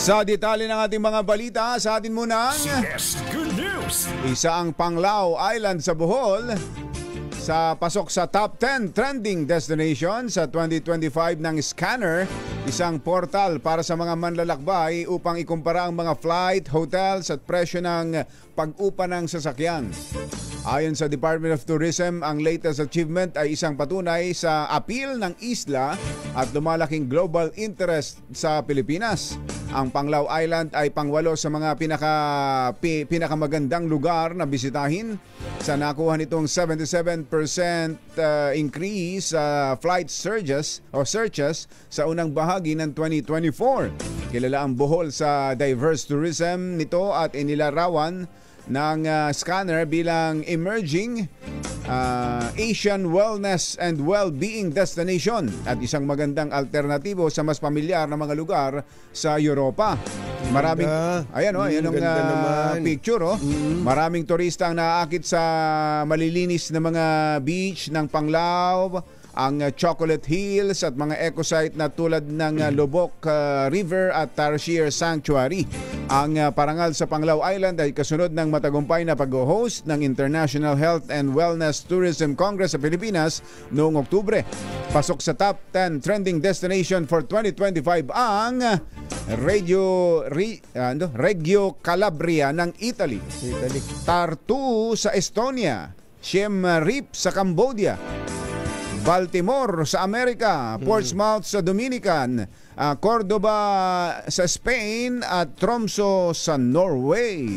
Sa detalye ng ating mga balita, sa atin muna CS Good News. Isa ang Panglao Island sa Bohol sa pasok sa top 10 trending destination sa 2025 ng Scanner, isang portal para sa mga manlalakbay upang ikumpara ang mga flight, hotels at presyo ng pag-upa ng sasakyan. Ayon sa Department of Tourism, ang latest achievement ay isang patunay sa appeal ng isla at lumalaking global interest sa Pilipinas. Ang Panglao Island ay pangwalo sa mga pinakamagandang lugar na bisitahin sa nakuha nitong 77% increase sa flight searches sa unang bahagi ng 2024. Kilala ang Bohol sa diverse tourism nito at inilarawan ng Scanner bilang emerging Asian wellness and well-being destination at isang magandang alternatibo sa mas pamilyar na mga lugar sa Europa. Maraming ayan ang picture Maraming turista ang naaakit sa malilinis na mga beach ng Panglao, ang Chocolate Hills at mga eco-site na tulad ng Lobok River at Tarsier Sanctuary. Ang parangal sa Panglao Island ay kasunod ng matagumpay na pag-host ng International Health and Wellness Tourism Congress sa Pilipinas noong Oktubre. Pasok sa top 10 trending destination for 2025 ang Reggio Calabria ng Italy, Tartu sa Estonia, Siem Reap sa Cambodia, Baltimore sa Amerika, Portsmouth sa Dominican, Cordoba sa Spain at Tromsø sa Norway.